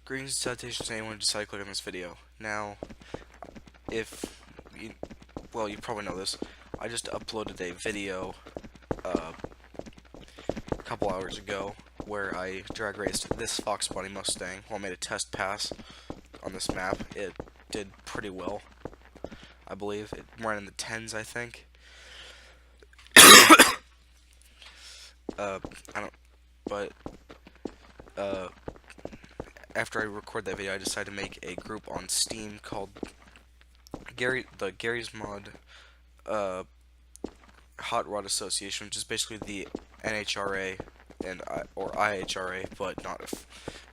Greetings and salutations to anyone who decided to click on this video. Now, if you, well, you probably know this, I just uploaded a video a couple hours ago where I drag raced this Fox Body Mustang. Well, I made a test pass on this map. It did pretty well, I believe. It ran in the 10s, I think. I don't, but, after I record that video, I decided to make a group on Steam called Garry's Mod, Hot Rod Association, which is basically the NHRA or IHRA,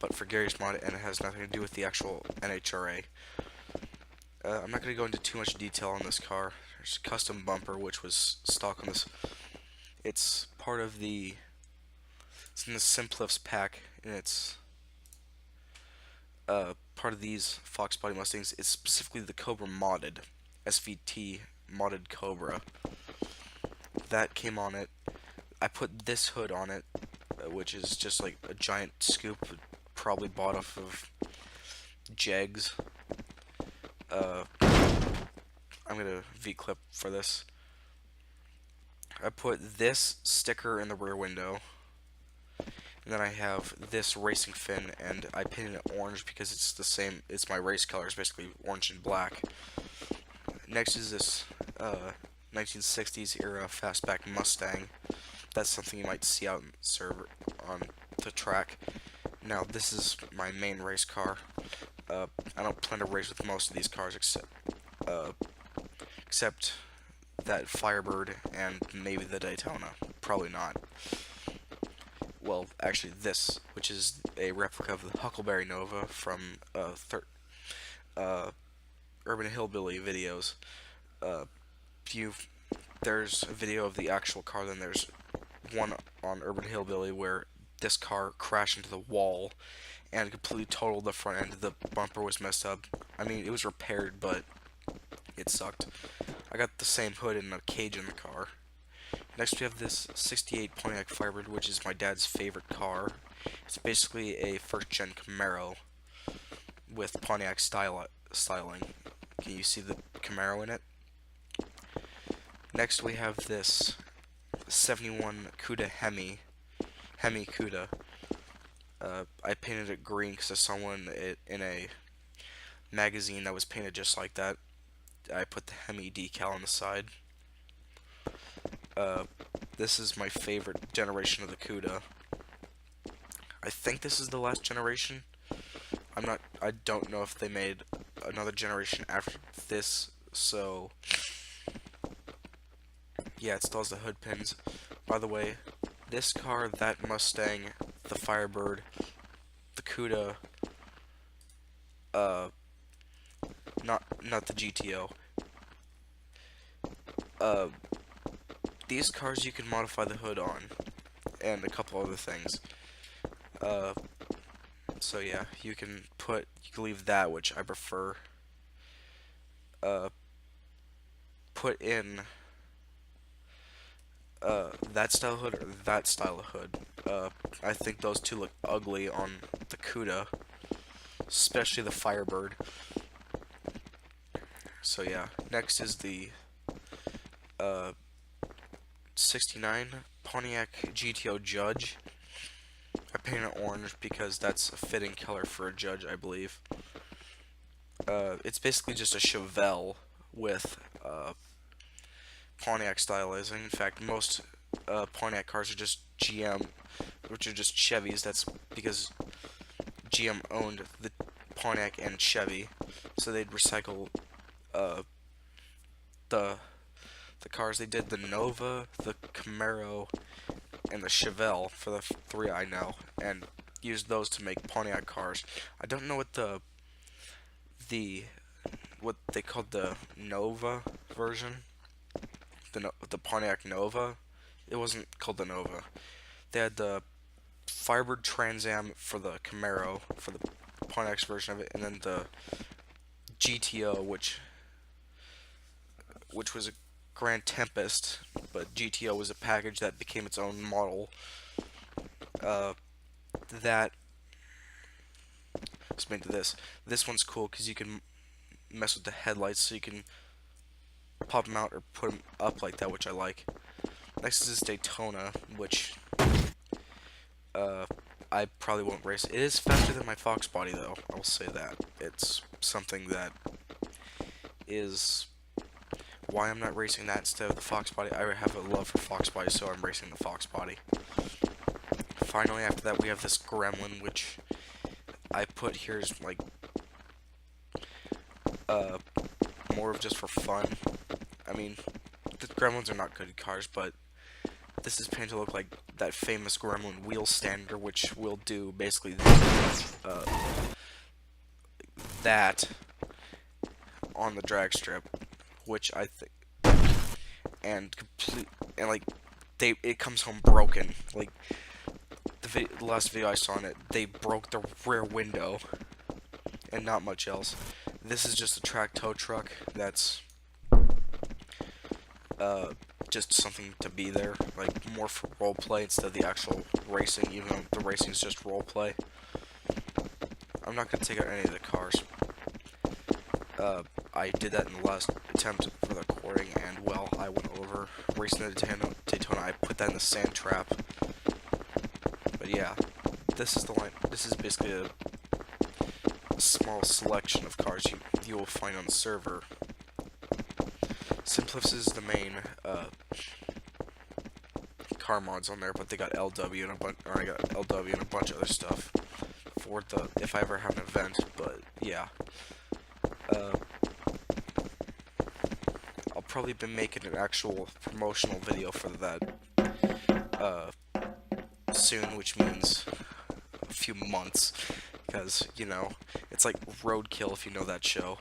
but for Garry's Mod, and it has nothing to do with the actual NHRA. I'm not going to go into too much detail on this car. There's a custom bumper which was stock on this. It's in the Simplifs pack, and it's part of these Fox Body Mustangs. It's specifically the Cobra modded, SVT modded Cobra. That came on it. I put this hood on it, which is just like a giant scoop, probably bought off of Jegs. I'm gonna V-clip for this. I put this sticker in the rear window, and then I have this racing fin, and I painted it orange because it's the same. It's my race colors, basically orange and black. Next is this 1960s era fastback Mustang. That's something you might see out on the track. Now, this is my main race car. I don't plan to race with most of these cars except that Firebird and maybe the Daytona. Probably not. Well, actually this, which is a replica of the Huckleberry Nova from Urban Hillbilly videos. There's a video of the actual car, then there's one on Urban Hillbilly where this car crashed into the wall and completely totaled the front end. The bumper was messed up. I mean, it was repaired, but it sucked. I got the same hood and a cage in the car. Next we have this 68 Pontiac Firebird, which is my dad's favorite car. It's basically a first-gen Camaro with Pontiac styling. Can you see the Camaro in it? Next we have this 71 Cuda Hemi Cuda. I painted it green because I saw one in a magazine that was painted just like that. I put the Hemi decal on the side. This is my favorite generation of the Cuda. I think this is the last generation. I don't know if they made another generation after this, so yeah, it still has the hood pins. By the way, this car, that Mustang, the Firebird, the Cuda, not the GTO. These cars you can modify the hood on, and a couple other things. So yeah, you can leave that, which I prefer. Put in that style hood or that style of hood. I think those two look ugly on the Cuda, especially the Firebird. So yeah, next is the 69 Pontiac GTO Judge. I painted it orange because that's a fitting color for a Judge, I believe. It's basically just a Chevelle with Pontiac styling. In fact, most Pontiac cars are just GM, which are just Chevys. That's because GM owned the Pontiac and Chevy, so they'd recycle the cars. They did the Nova, the Camaro, and the Chevelle for the three I know, and used those to make Pontiac cars. I don't know what they called the Nova version, the Pontiac Nova. It wasn't called the Nova. They had the Firebird Trans Am for the Camaro, for the Pontiac's version of it, and then the GTO, which was a Grand Tempest, but GTO was a package that became its own model. That is made to this. This one's cool because you can mess with the headlights, so you can pop them out or put them up like that, which I like. Next is this Daytona, which I probably won't race. It is faster than my Fox body, though. I will say that. It's something that is why I'm not racing that instead of the Fox body. I have a love for Fox body, so I'm racing the Fox body. Finally, after that, we have this Gremlin, which I put here as like more of just for fun. I mean, the Gremlins are not good cars, but this is painted to look like that famous Gremlin wheel stander, which will do basically that on the drag strip, which I think, and complete, and like it comes home broken. Like the last video I saw on it, they broke the rear window and not much else. This is just a track tow truck that's just something to be there, like more for roleplay instead of the actual racing, even though the racing is just roleplay. I'm not going to take out any of the cars. I did that in the last attempt for the recording, and well, I went over racing the Daytona. I put that in the sand trap. But yeah, this is the line. This is basically a small selection of cars you will find on the server. Simplifs is the main car mods on there, but they got LW and I got LW and a bunch of other stuff for the if I ever have an event. But yeah, I'll probably be making an actual promotional video for that soon, which means a few months, because you know it's like Roadkill if you know that show.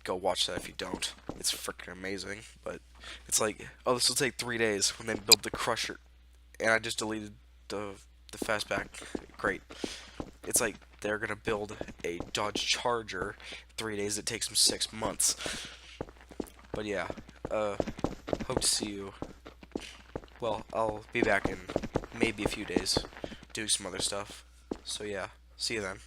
Go watch that if you don't. It's freaking amazing. But it's like, oh, this will take 3 days when they build the Crusher, and I just deleted the fastback. Great. It's like they're gonna build a Dodge Charger in 3 days. It takes them 6 months. But yeah, hope to see you. Well, I'll be back in maybe a few days, doing some other stuff. So yeah, see you then.